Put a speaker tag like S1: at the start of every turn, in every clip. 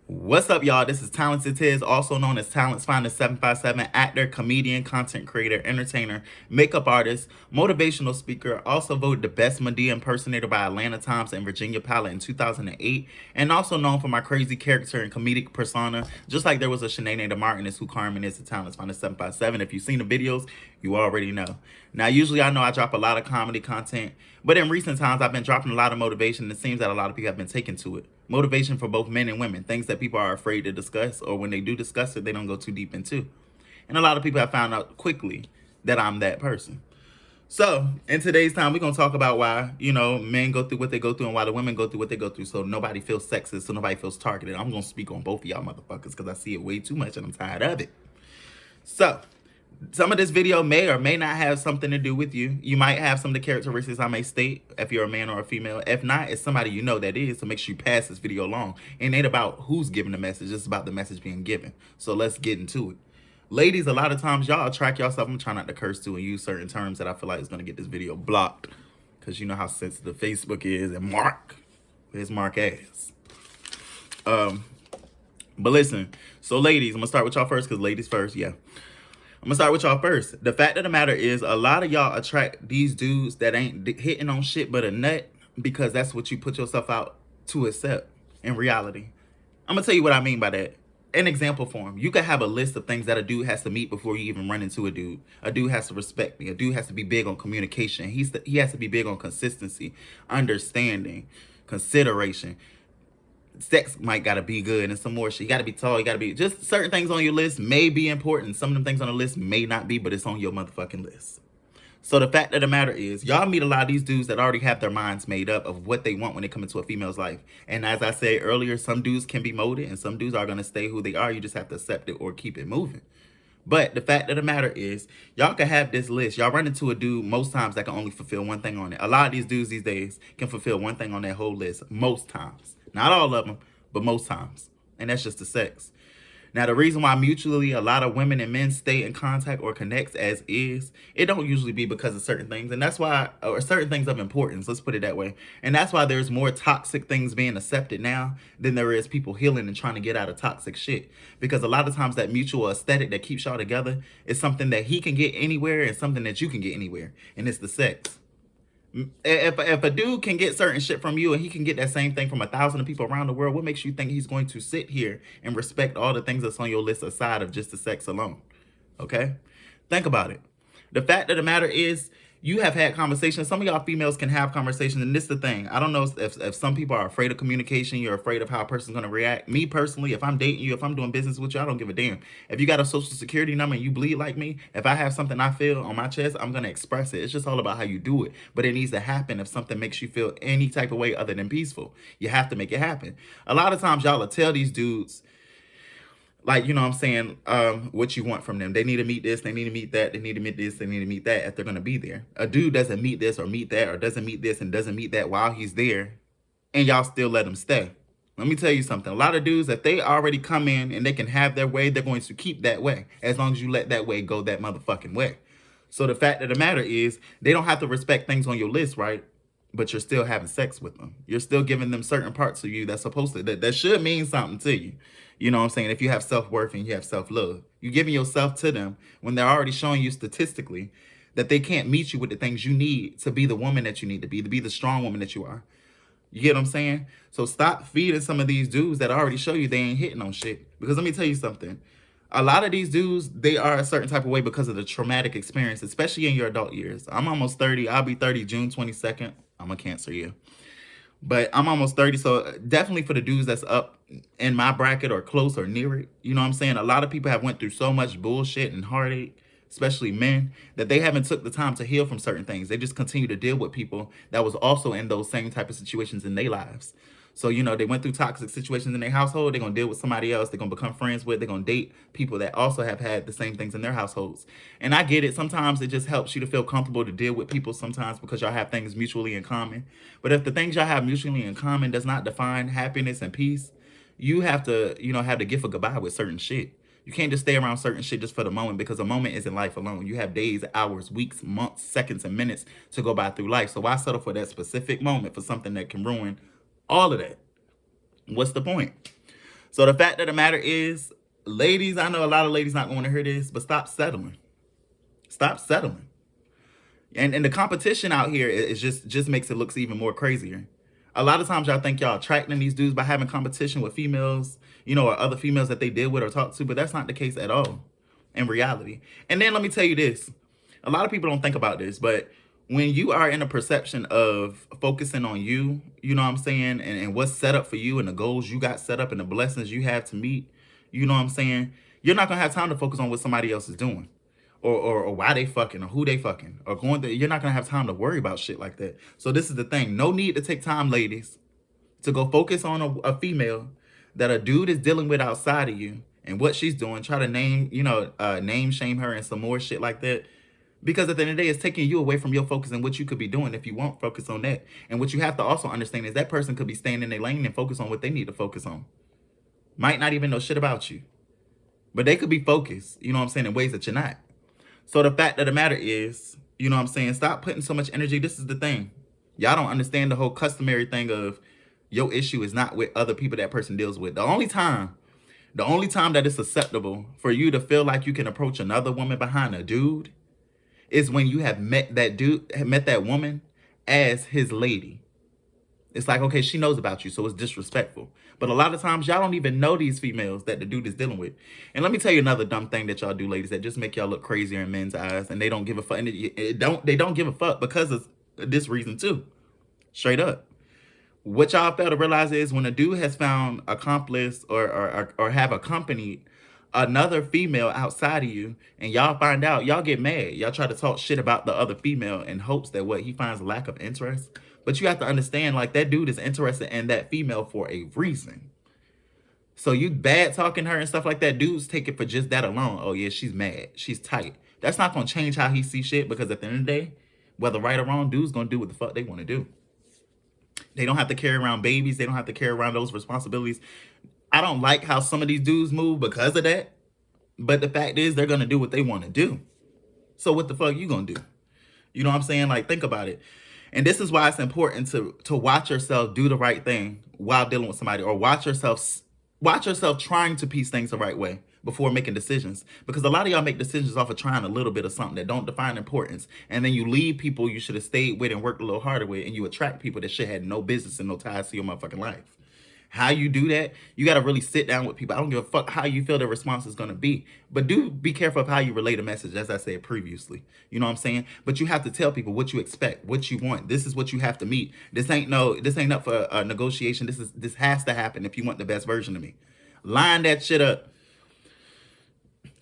S1: What's up, y'all? This is Talented Tiz, also known as Talents Finder 757, actor, comedian, content creator, entertainer, makeup artist, motivational speaker, also voted the best Madea impersonator by Atlanta Times and Virginia Pilot in 2008, and also known for my crazy character and comedic persona, just like there was a Shanae named Martin is who Carmen is at Talents Finder 757. If you've seen the videos, you already know. Now, usually I know I drop a lot of comedy content, but in recent times I've been dropping a lot of motivation, and it seems that a lot of people have been taking to it. Motivation for both men and women, things that people are afraid to discuss, or when they do discuss it, they don't go too deep into. And a lot of people have found out quickly that I'm that person. So, in today's time, we're going to talk about why, men go through what they go through and why the women go through what they go through, so nobody feels sexist, so nobody feels targeted. I'm going to speak on both of y'all motherfuckers because I see it way too much and I'm tired of it. So, some of this video may or may not have something to do with you. You might have some of the characteristics I may state if you're a man or a female. If not, it's somebody you know that is, so make sure you pass this video along. It ain't about who's giving the message, it's about the message being given. So let's get into it. Ladies, a lot of times y'all track yourself. I'm trying not to curse too and use certain terms that I feel like is going to get this video blocked, because you know how sensitive Facebook is. And Mark, where's Mark ass? But listen, so ladies, I'm going to start with y'all first because ladies first, yeah. I'm gonna start with y'all first. The fact of the matter is, a lot of y'all attract these dudes that ain't hitting on shit but a nut, because that's what you put yourself out to accept in reality. I'm gonna tell you what I mean by that. An example form. You could have a list of things that a dude has to meet before you even run into a dude. A dude has to respect me. A dude has to be big on communication. He has to be big on consistency, understanding, consideration. Sex might gotta be good and some more shit. You gotta be tall, you gotta be, just certain things on your list may be important. Some of them things on the list may not be, but it's on your motherfucking list. So the fact of the matter is, y'all meet a lot of these dudes that already have their minds made up of what they want when they come into a female's life. And as I said earlier, some dudes can be molded and some dudes are gonna stay who they are. You just have to accept it or keep it moving. But the fact of the matter is, y'all can have this list. Y'all run into a dude most times that can only fulfill one thing on it. A lot of these dudes these days can fulfill one thing on that whole list most times. Not all of them, but most times. And that's just the sex. Now, the reason why mutually a lot of women and men stay in contact or connects as is, it don't usually be because of certain things. And that's why, or certain things of importance, let's put it that way. And that's why there's more toxic things being accepted now than there is people healing and trying to get out of toxic shit. Because a lot of times that mutual aesthetic that keeps y'all together is something that he can get anywhere and something that you can get anywhere. And it's the sex. If a dude can get certain shit from you and he can get that same thing from 1,000 people around the world, what makes you think he's going to sit here and respect all the things that's on your list aside of just the sex alone? Okay? Think about it. The fact of the matter is, you have had conversations. Some of y'all females can have conversations, and this is the thing. I don't know if some people are afraid of communication. You're afraid of how a person's going to react. Me personally, if I'm dating you, if I'm doing business with you, I don't give a damn. If you got a social security number and you bleed like me, if I have something I feel on my chest, I'm going to express it. It's just all about how you do it. But it needs to happen if something makes you feel any type of way other than peaceful. You have to make it happen. A lot of times y'all will tell these dudes, like, you know what I'm saying, what you want from them. They need to meet this, they need to meet that, they need to meet this, they need to meet that if they're going to be there. A dude doesn't meet this or meet that or doesn't meet this and doesn't meet that while he's there, and y'all still let him stay. Let me tell you something. A lot of dudes, if they already come in and they can have their way, they're going to keep that way as long as you let that way go that motherfucking way. So the fact of the matter is, they don't have to respect things on your list, right? But you're still having sex with them. You're still giving them certain parts of you that's supposed to, that should mean something to you. You know what I'm saying? If you have self-worth and you have self-love, you're giving yourself to them when they're already showing you statistically that they can't meet you with the things you need to be the woman that you need to be the strong woman that you are. You get what I'm saying? So stop feeding some of these dudes that already show you they ain't hitting on shit. Because let me tell you something. A lot of these dudes, they are a certain type of way because of the traumatic experience, especially in your adult years. I'm almost 30. I'll be 30 June 22nd. I'm a Cancer year. But I'm almost 30, so definitely for the dudes that's up in my bracket or close or near it, you know what I'm saying? A lot of people have went through so much bullshit and heartache, especially men, that they haven't took the time to heal from certain things. They just continue to deal with people that was also in those same type of situations in their lives. So, you know, they went through toxic situations in their household. They're going to deal with somebody else. They're going to become friends with. They're going to date people that also have had the same things in their households. And I get it. Sometimes it just helps you to feel comfortable to deal with people sometimes because y'all have things mutually in common. But if the things y'all have mutually in common does not define happiness and peace, you have to, you know, have the gift of goodbye with certain shit. You can't just stay around certain shit just for the moment, because a moment isn't life alone. You have days, hours, weeks, months, seconds, and minutes to go by through life. So why settle for that specific moment for something that can ruin all of that? What's the point? So the fact of the matter is, ladies, I know a lot of ladies not going to hear this, but stop settling. Stop settling. And the competition out here is just makes it look even more crazier. A lot of times y'all think y'all attracting these dudes by having competition with females, you know, or other females that they deal with or talk to, but that's not the case at all in reality. And then let me tell you this. A lot of people don't think about this, but when you are in a perception of focusing on you, you know what I'm saying, and what's set up for you and the goals you got set up and the blessings you have to meet, you know what I'm saying, you're not going to have time to focus on what somebody else is doing. Or why they fucking, or who they fucking, or going through. You're not gonna have time to worry about shit like that. So this is the thing. No need to take time, ladies, to go focus on a female that a dude is dealing with outside of you and what she's doing. Try to name shame her and some more shit like that. Because at the end of the day, it's taking you away from your focus and what you could be doing if you won't focus on that. And what you have to also understand is that person could be staying in their lane and focus on what they need to focus on. Might not even know shit about you, but they could be focused, you know what I'm saying, in ways that you're not. So the fact of the matter is, you know what I'm saying, stop putting so much energy. This is the thing. Y'all don't understand the whole customary thing of your issue is not with other people that person deals with. The only time that it's acceptable for you to feel like you can approach another woman behind a dude is when you have met that woman as his lady. It's like, okay, she knows about you, so it's disrespectful. But a lot of times, y'all don't even know these females that the dude is dealing with. And let me tell you another dumb thing that y'all do, ladies, that just make y'all look crazier in men's eyes, and they don't give a fuck. And they don't give a fuck because of this reason too. Straight up. What y'all fail to realize is when a dude has found accomplice or have accompanied another female outside of you, and y'all find out, y'all get mad. Y'all try to talk shit about the other female in hopes that he finds a lack of interest. But you have to understand, like, that dude is interested in that female for a reason. So you bad talking her and stuff like that, dudes take it for just that alone. Oh yeah, she's mad, she's tight. That's not gonna change how he sees shit, because at the end of the day, whether right or wrong, dudes gonna do what the fuck they want to do. They don't have to carry around babies. They don't have to carry around those responsibilities. I don't like how some of these dudes move because of that. But the fact is, they're gonna do what they want to do. So what the fuck you gonna do? You know what I'm saying? Like, think about it. And this is why it's important to watch yourself do the right thing while dealing with somebody, or watch yourself trying to piece things the right way before making decisions. Because a lot of y'all make decisions off of trying a little bit of something that don't define importance. And then you leave people you should have stayed with and worked a little harder with, and you attract people that shit had no business and no ties to your motherfucking life. How you do that, you got to really sit down with people. I don't give a fuck how you feel the response is going to be. But do be careful of how you relate a message, as I said previously. You know what I'm saying? But you have to tell people what you expect, what you want. This is what you have to meet. This ain't up for a negotiation. This has to happen if you want the best version of me. Line that shit up.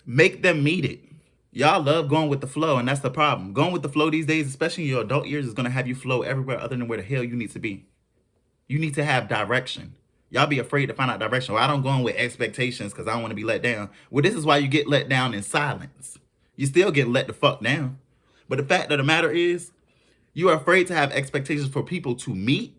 S1: Make them meet it. Y'all love going with the flow, and that's the problem. Going with the flow these days, especially in your adult years, is going to have you flow everywhere other than where the hell you need to be. You need to have direction. Y'all be afraid to find out direction. Well, I don't go in with expectations because I don't want to be let down. Well, this is why you get let down in silence. You still get let the fuck down. But the fact of the matter is, you are afraid to have expectations for people to meet,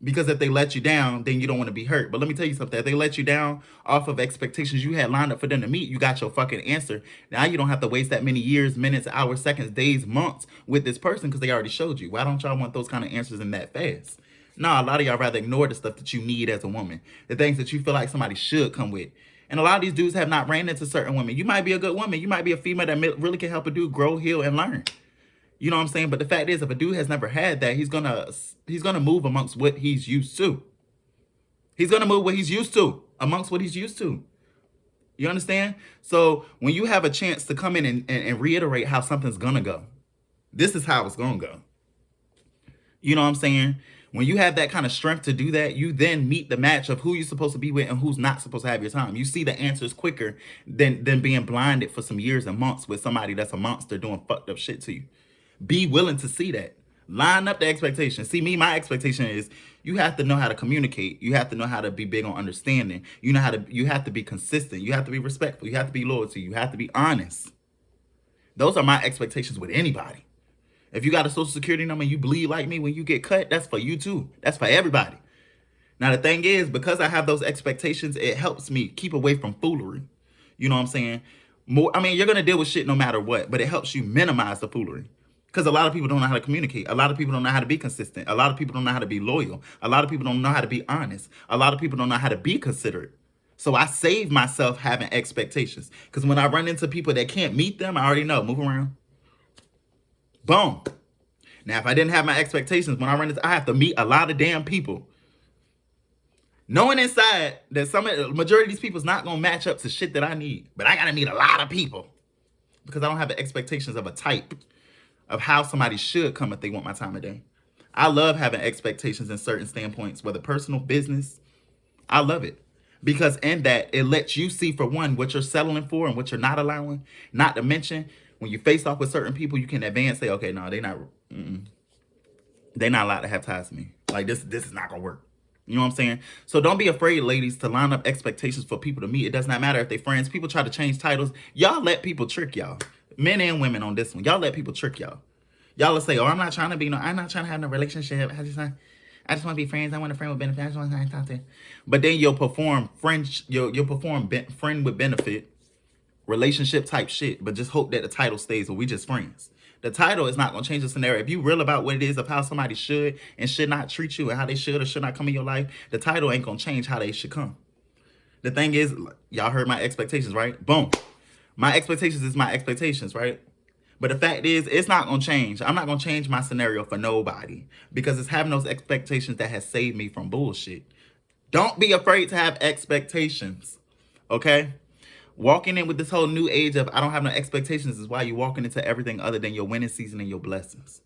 S1: because if they let you down, then you don't want to be hurt. But let me tell you something. If they let you down off of expectations you had lined up for them to meet, you got your fucking answer. Now you don't have to waste that many years, minutes, hours, seconds, days, months with this person because they already showed you. Why don't y'all want those kind of answers in that fast? No, a lot of y'all rather ignore the stuff that you need as a woman. The things that you feel like somebody should come with. And a lot of these dudes have not ran into certain women. You might be a good woman. You might be a female that really can help a dude grow, heal, and learn. You know what I'm saying? But the fact is, if a dude has never had that, he's gonna move amongst what he's used to. He's gonna move what he's used to, amongst what he's used to. You understand? So when you have a chance to come in and reiterate how something's gonna go, this is how it's gonna go. You know what I'm saying? When you have that kind of strength to do that, you then meet the match of who you're supposed to be with and who's not supposed to have your time. You see the answers quicker than being blinded for some years and months with somebody that's a monster doing fucked up shit to you. Be willing to see that. Line up the expectations. See, my expectation is you have to know how to communicate. You have to know how to be big on understanding. You have to be consistent. You have to be respectful. You have to be loyal to you. You have to be honest. Those are my expectations with anybody. If you got a social security number and you bleed like me when you get cut, that's for you too. That's for everybody. Now, the thing is, because I have those expectations, it helps me keep away from foolery. You know what I'm saying? You're going to deal with shit no matter what, but it helps you minimize the foolery. Because a lot of people don't know how to communicate. A lot of people don't know how to be consistent. A lot of people don't know how to be loyal. A lot of people don't know how to be honest. A lot of people don't know how to be considerate. So I save myself having expectations. Because when I run into people that can't meet them, I already know. Move around. Boom. Now, if I didn't have my expectations, when I run into, I have to meet a lot of damn people. Knowing inside that the majority of these people is not going to match up to shit that I need. But I got to meet a lot of people. Because I don't have the expectations of a type of how somebody should come if they want my time of day. I love having expectations in certain standpoints, whether personal, business. I love it. Because in that, it lets you see, for one, what you're settling for and what you're not allowing. Not to mention, when you face off with certain people, you can advance, say, okay, no, they're not allowed to have ties to me. Like, this is not going to work. You know what I'm saying? So don't be afraid, ladies, to line up expectations for people to meet. It does not matter if they're friends. People try to change titles. Y'all let people trick y'all. Men and women on this one. Y'all let people trick y'all. Y'all will say, oh, I'm not trying to have no relationship. I just want to be friends. I want a friend with benefit. I just want to talk to. But then you'll perform you'll perform friend with benefit, relationship type shit. But just hope that the title stays. Well, we just friends. The title is not going to change the scenario. If you real about what it is of how somebody should and should not treat you and how they should or should not come in your life, the title ain't going to change how they should come. The thing is, y'all heard my expectations, right? Boom. My expectations is my expectations, right? But the fact is, it's not going to change. I'm not going to change my scenario for nobody because it's having those expectations that has saved me from bullshit. Don't be afraid to have expectations, okay? Walking in with this whole new age of I don't have no expectations is why you're walking into everything other than your winning season and your blessings.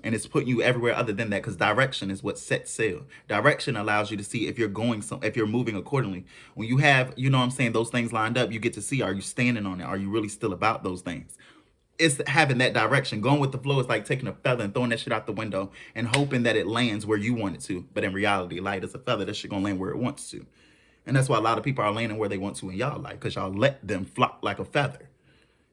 S1: And it's putting you everywhere other than that because direction is what sets sail. Direction allows you to see if you're moving accordingly. When you have, you know what I'm saying, those things lined up, you get to see, are you standing on it? Are you really still about those things? It's having that direction. Going with the flow is like taking a feather and throwing that shit out the window and hoping that it lands where you want it to. But in reality, light as a feather, that shit gonna land where it wants to. And that's why a lot of people are landing where they want to in y'all life, because y'all let them flop like a feather.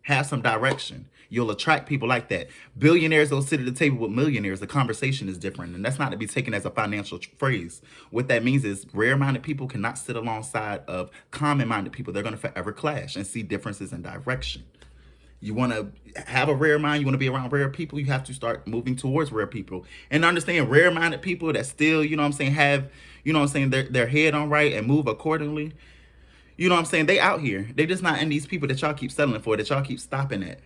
S1: Have some direction. You'll attract people like that. Billionaires don't sit at the table with millionaires. The conversation is different. And that's not to be taken as a financial phrase. What that means is rare-minded people cannot sit alongside of common-minded people. They're going to forever clash and see differences in direction. You want to have a rare mind, you want to be around rare people, you have to start moving towards rare people. And understand rare-minded people that still, you know what I'm saying, have, you know what I'm saying, their head on right and move accordingly. You know what I'm saying? They out here. They just not in these people that y'all keep settling for, that y'all keep stopping at.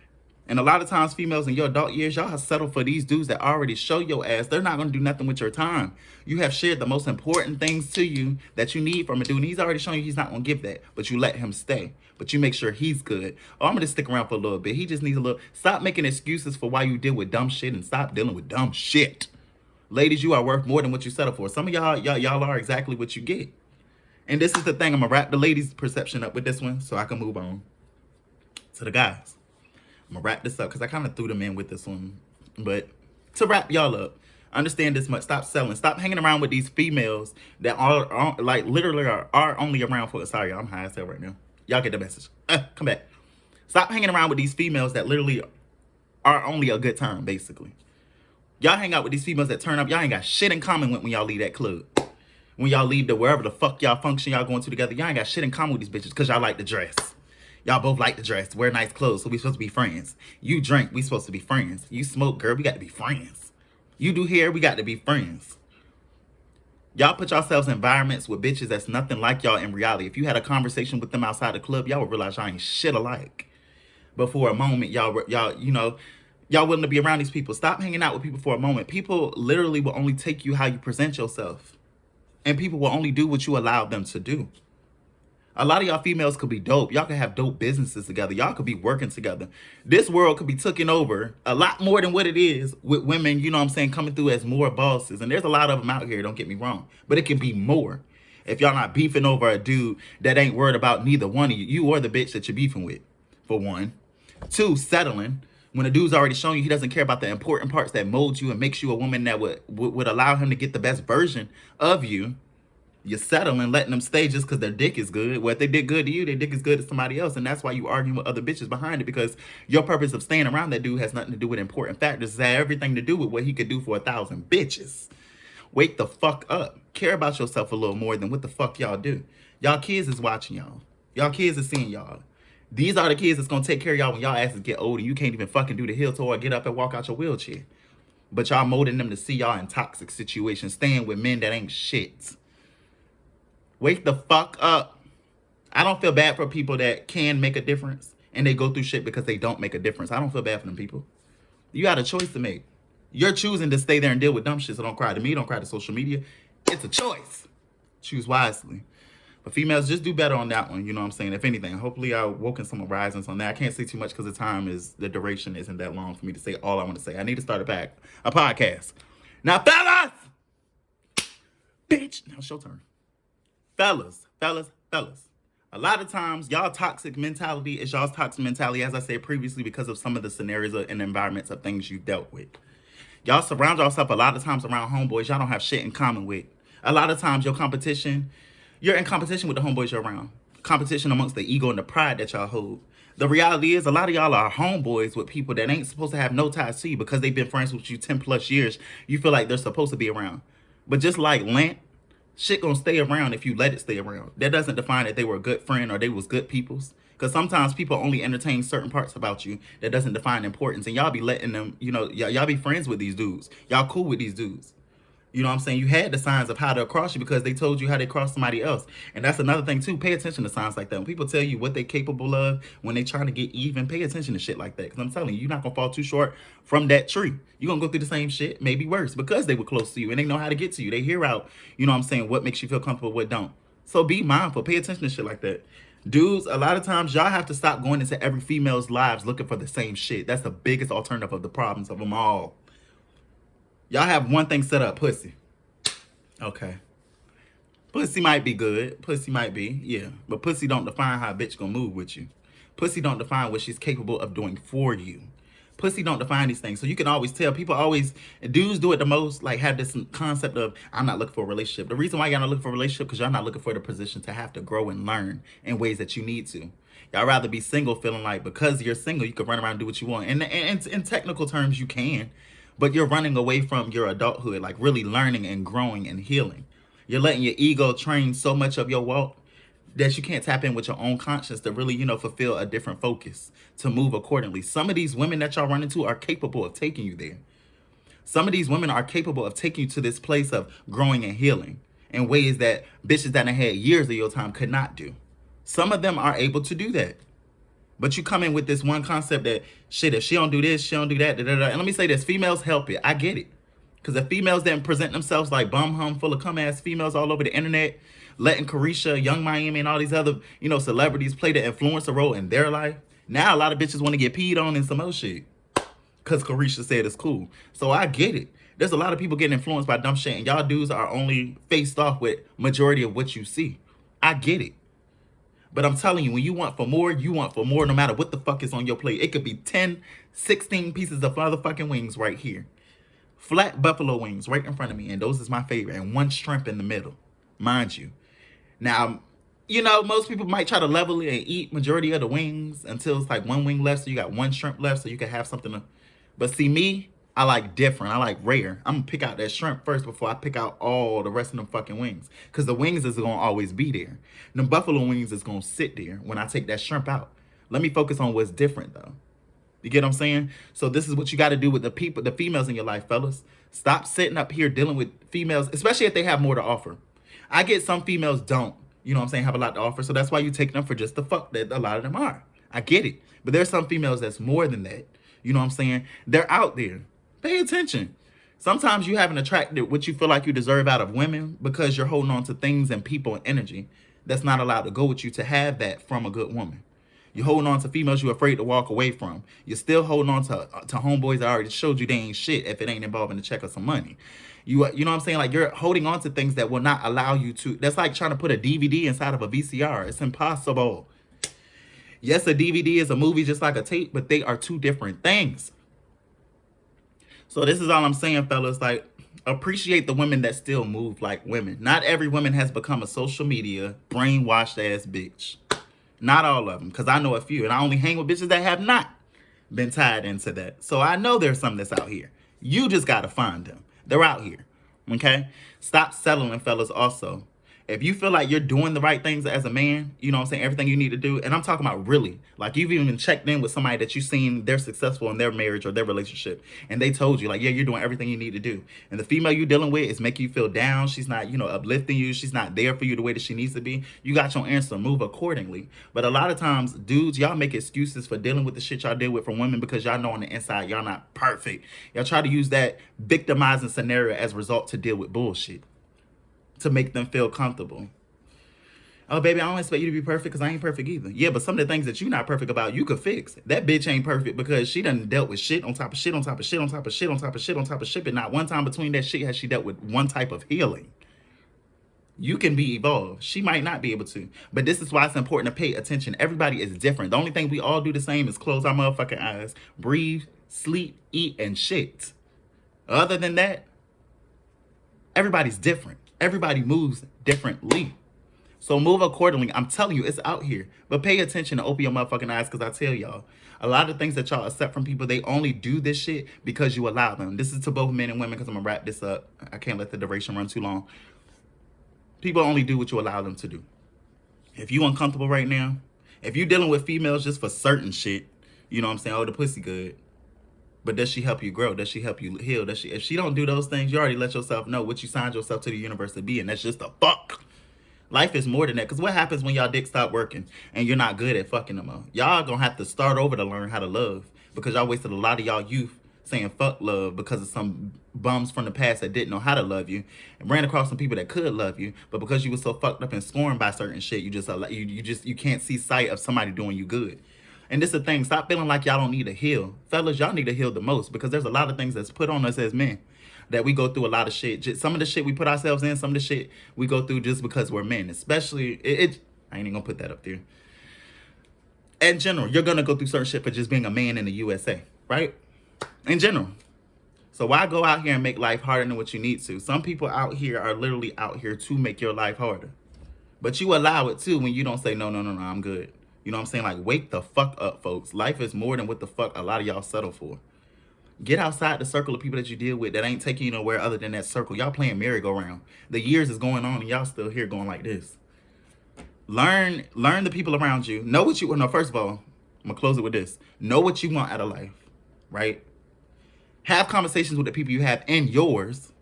S1: And a lot of times, females in your adult years, y'all have settled for these dudes that already show your ass they're not going to do nothing with your time. You have shared the most important things to you that you need from a dude. And he's already shown you he's not going to give that, but you let him stay. But you make sure he's good. Oh, I'm going to stick around for a little bit. He just needs a little. Stop making excuses for why you deal with dumb shit and stop dealing with dumb shit. Ladies, you are worth more than what you settle for. Some of y'all are exactly what you get. And this is the thing. I'm going to wrap the ladies' perception up with this one so I can move on to the guys. I'm going to wrap this up because I kind of threw them in with this one. But to wrap y'all up, understand this much. Stop selling. Stop hanging around with these females that are like literally are only around for, sorry, I'm high as hell right now. Y'all get the message. Come back. Stop hanging around with these females that literally are only a good time, basically. Y'all hang out with these females that turn up. Y'all ain't got shit in common when y'all leave that club. When y'all leave to wherever the fuck y'all function y'all going to together, y'all ain't got shit in common with these bitches because y'all like to dress. Y'all both like to dress, wear nice clothes, so we supposed to be friends. You drink, we supposed to be friends. You smoke, girl, we got to be friends. You do hair, we got to be friends. Y'all put yourselves in environments with bitches that's nothing like y'all in reality. If you had a conversation with them outside the club, y'all would realize y'all ain't shit alike. But for a moment, y'all willing to be around these people. Stop hanging out with people for a moment. People literally will only take you how you present yourself. And people will only do what you allow them to do. A lot of y'all females could be dope. Y'all could have dope businesses together. Y'all could be working together. This world could be taken over a lot more than what it is with women, you know what I'm saying, coming through as more bosses. And there's a lot of them out here, don't get me wrong. But it can be more. If y'all not beefing over a dude that ain't worried about neither one of you. You or the bitch that you're beefing with, for one. Two, settling. When a dude's already shown you he doesn't care about the important parts that mold you and makes you a woman that would allow him to get the best version of you. You're settling, letting them stay just because their dick is good. Well, if they did good to you, their dick is good to somebody else. And that's why you arguing with other bitches behind it, because your purpose of staying around that dude has nothing to do with important factors. It has everything to do with what he could do for 1,000 bitches. Wake the fuck up. Care about yourself a little more than what the fuck y'all do. Y'all kids is watching y'all. Y'all kids is seeing y'all. These are the kids that's going to take care of y'all when y'all asses get old and you can't even fucking do the heel toe or get up and walk out your wheelchair. But y'all molding them to see y'all in toxic situations, staying with men that ain't shit. Wake the fuck up. I don't feel bad for people that can make a difference and they go through shit because they don't make a difference. I don't feel bad for them people. You got a choice to make. You're choosing to stay there and deal with dumb shit, so don't cry to me, don't cry to social media. It's a choice. Choose wisely. But females, just do better on that one, you know what I'm saying? If anything, hopefully I've woken some horizons on that. I can't say too much because the duration isn't that long for me to say all I want to say. I need to start a podcast. Now, fellas! Bitch! Now it's your turn. Fellas. A lot of times, y'all toxic mentality is y'all's toxic mentality, as I said previously, because of some of the scenarios and environments of things you've dealt with. Y'all surround yourself a lot of times around homeboys y'all don't have shit in common with. A lot of times, you're in competition with the homeboys you're around. Competition amongst the ego and the pride that y'all hold. The reality is, a lot of y'all are homeboys with people that ain't supposed to have no ties to you because they've been friends with you 10 plus years. You feel like they're supposed to be around. But just like Lent, shit gonna stay around if you let it stay around. That doesn't define that they were a good friend or they was good peoples. Because sometimes people only entertain certain parts about you. That doesn't define importance. And y'all be letting them, y'all be friends with these dudes. Y'all cool with these dudes. You know what I'm saying? You had the signs of how to cross you because they told you how they cross somebody else. And that's another thing too. Pay attention to signs like that. When people tell you what they're capable of, when they trying to get even, pay attention to shit like that. Because I'm telling you, you're not going to fall too short from that tree. You're going to go through the same shit, maybe worse, because they were close to you and they know how to get to you. They hear out, you know what I'm saying, what makes you feel comfortable, what don't. So be mindful. Pay attention to shit like that. Dudes, a lot of times y'all have to stop going into every female's lives looking for the same shit. That's the biggest alternative of the problems of them all. Y'all have one thing set up, pussy. Okay. Pussy might be good. Pussy might be, yeah. But pussy don't define how a bitch gonna move with you. Pussy don't define what she's capable of doing for you. Pussy don't define these things. So you can always tell. Dudes do it the most, like have this concept of, I'm not looking for a relationship. The reason why y'all not looking for a relationship, because y'all not looking for the position to have to grow and learn in ways that you need to. Y'all rather be single, feeling like because you're single, you can run around and do what you want. And in technical terms, you can. But you're running away from your adulthood, like really learning and growing and healing. You're letting your ego train so much of your walk that you can't tap in with your own conscience to really, fulfill a different focus, to move accordingly. Some of these women that y'all run into are capable of taking you there. Some of these women are capable of taking you to this place of growing and healing in ways that bitches that have had years of your time could not do. Some of them are able to do that. But you come in with this one concept that, shit, if she don't do this, she don't do that, And let me say this, females help it. I get it. Because if females didn't present themselves like bum hum full of cum-ass females all over the internet, letting Carisha, Young Miami, and all these other, celebrities play the influencer role in their life, now a lot of bitches want to get peed on and some other shit. Because Carisha said it's cool. So I get it. There's a lot of people getting influenced by dumb shit, and y'all dudes are only faced off with majority of what you see. I get it. But I'm telling you, when you want for more no matter what the fuck is on your plate. It could be 10, 16 pieces of motherfucking wings right here. Flat buffalo wings right in front of me. And those is my favorite. And one shrimp in the middle. Mind you. Now, most people might try to level it and eat majority of the wings until it's like one wing left. So you got one shrimp left so you can have something to... But see, me, I like different. I like rare. I'm going to pick out that shrimp first before I pick out all the rest of them fucking wings. Because the wings is going to always be there. The buffalo wings is going to sit there when I take that shrimp out. Let me focus on what's different, though. You get what I'm saying? So this is what you got to do with the females in your life, fellas. Stop sitting up here dealing with females, especially if they have more to offer. I get some females don't, have a lot to offer. So that's why you take them for just the fuck that a lot of them are. I get it. But there's some females that's more than that. You know what I'm saying? They're out there. Pay attention. Sometimes you haven't attracted what you feel like you deserve out of women because you're holding on to things and people and energy that's not allowed to go with you to have that from a good woman. You're holding on to females you're afraid to walk away from. You're still holding on to homeboys that already showed you they ain't shit if it ain't involving a check or some money. You know what I'm saying? Like you're holding on to things that will not allow you to. That's like trying to put a DVD inside of a VCR. It's impossible. Yes, a DVD is a movie just like a tape, but they are two different things. So this is all I'm saying, fellas. Like, appreciate the women that still move like women. Not every woman has become a social media brainwashed ass bitch. Not all of them, because I know a few. And I only hang with bitches that have not been tied into that. So I know there's some that's out here. You just got to find them. They're out here. Okay? Stop settling, fellas, also. If you feel like you're doing the right things as a man, you know what I'm saying, everything you need to do, and I'm talking about really, like you've even checked in with somebody that you've seen they're successful in their marriage or their relationship, and they told you like, yeah, you're doing everything you need to do. And the female you're dealing with is making you feel down. She's not, uplifting you. She's not there for you the way that she needs to be. You got your answer. Move accordingly. But a lot of times, dudes, y'all make excuses for dealing with the shit y'all deal with from women because y'all know on the inside y'all not perfect. Y'all try to use that victimizing scenario as a result to deal with bullshit, to make them feel comfortable. Oh, baby, I don't expect you to be perfect because I ain't perfect either. Yeah, but some of the things that you're not perfect about, you could fix. That bitch ain't perfect because she done dealt with shit on top of shit on top of shit on top of shit on top of shit on top of shit, but not one time between that shit has she dealt with one type of healing. You can be evolved. She might not be able to. But this is why it's important to pay attention. Everybody is different. The only thing we all do the same is close our motherfucking eyes, breathe, sleep, eat, and shit. Other than that, everybody's different. Everybody moves differently. So move accordingly. I'm telling you, it's out here. But pay attention and open your motherfucking eyes, because I tell y'all, a lot of things that y'all accept from people, they only do this shit because you allow them. This is to both men and women, because I'm going to wrap this up. I can't let the duration run too long. People only do what you allow them to do. If you uncomfortable right now, if you dealing with females just for certain shit, you know what I'm saying? Oh, the pussy good. But does she help you grow? Does she help you heal? If she don't do those things, you already let yourself know what you signed yourself to the universe to be, and that's just a fuck. Life is more than that. Because what happens when y'all dick stop working and you're not good at fucking them up? Y'all gonna have to start over to learn how to love, because y'all wasted a lot of y'all youth saying fuck love because of some bums from the past that didn't know how to love you, and ran across some people that could love you, but because you were so fucked up and scorned by certain shit, you can't see sight of somebody doing you good. And this is the thing, stop feeling like y'all don't need to heal. Fellas, y'all need to heal the most, because there's a lot of things that's put on us as men that we go through a lot of shit. Some of the shit we put ourselves in, some of the shit we go through just because we're men. Especially, I ain't even gonna put that up there. In general, you're gonna go through certain shit for just being a man in the USA, right? In general. So why go out here and make life harder than what you need to? Some people out here are literally out here to make your life harder. But you allow it too when you don't say, no, I'm good. You know what I'm saying? Like, wake the fuck up, folks. Life is more than what the fuck a lot of y'all settle for. Get outside the circle of people that you deal with that ain't taking you nowhere other than that circle. Y'all playing merry-go-round. The years is going on and y'all still here going like this. Learn the people around you. Know what you, no, first of all, I'm gonna close it with this. Know what you want out of life, right? Have conversations with the people you have in yours.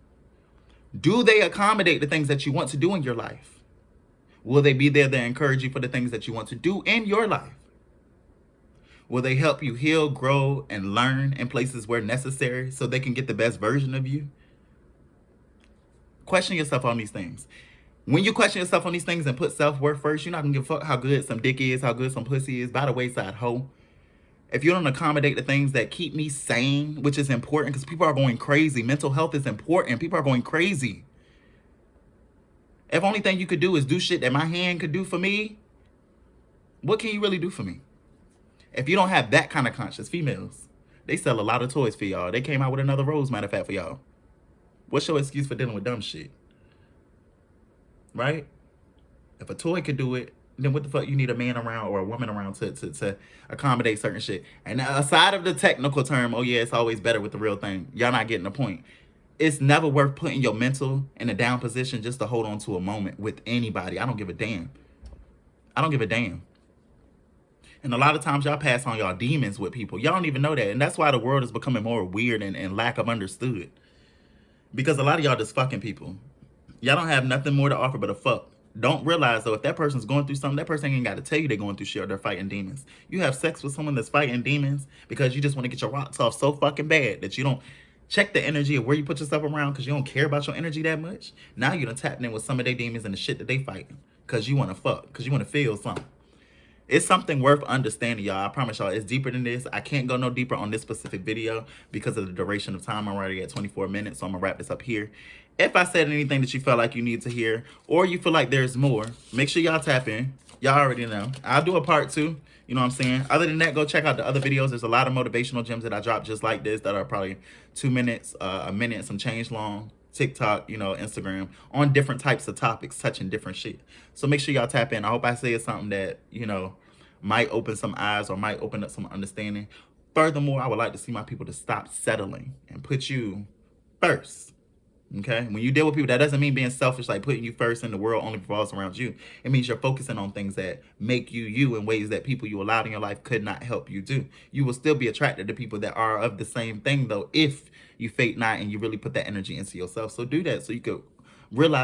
S1: Do they accommodate the things that you want to do in your life? Will they be there to encourage you for the things that you want to do in your life? Will they help you heal, grow, and learn in places where necessary so they can get the best version of you? Question yourself on these things. When you question yourself on these things and put self-worth first, you're not going to give a fuck how good some dick is, how good some pussy is. By the wayside, hoe. If you don't accommodate the things that keep me sane, which is important because people are going crazy. Mental health is important. People are going crazy. If only thing you could do is do shit that my hand could do for me, what can you really do for me? If you don't have that kind of conscience, females, they sell a lot of toys for y'all. They came out with another rose, matter of fact, for y'all. What's your excuse for dealing with dumb shit? Right? If a toy could do it, then what the fuck you need a man around or a woman around to accommodate certain shit? And aside of the technical term, oh yeah, it's always better with the real thing. Y'all not getting the point. It's never worth putting your mental in a down position just to hold on to a moment with anybody. I don't give a damn. I don't give a damn. And a lot of times y'all pass on y'all demons with people. Y'all don't even know that. And that's why the world is becoming more weird and lack of understood. Because a lot of y'all just fucking people. Y'all don't have nothing more to offer but a fuck. Don't realize, though, if that person's going through something, that person ain't got to tell you they're going through shit or they're fighting demons. You have sex with someone that's fighting demons because you just want to get your rocks off so fucking bad that you don't check the energy of where you put yourself around because you don't care about your energy that much. Now you're done tapping in with some of their demons and the shit that they fighting because you want to fuck, because you want to feel something. It's something worth understanding, y'all. I promise y'all, it's deeper than this. I can't go no deeper on this specific video because of the duration of time. I'm already at 24 minutes, so I'm going to wrap this up here. If I said anything that you felt like you need to hear, or you feel like there's more, make sure y'all tap in. Y'all already know. I'll do a part 2. You know what I'm saying? Other than that, go check out the other videos. There's a lot of motivational gems that I dropped just like this that are probably 2 minutes, a minute, and some change long. TikTok, Instagram, on different types of topics, touching different shit. So make sure y'all tap in. I hope I said something that, might open some eyes or might open up some understanding. Furthermore, I would like to see my people to stop settling and put you first. Okay, when you deal with people, that doesn't mean being selfish, like putting you first and the world only revolves around you. It means you're focusing on things that make you you in ways that people you allowed in your life could not help you do. You will still be attracted to people that are of the same thing, though, if you fake not and you really put that energy into yourself. So do that so you could realize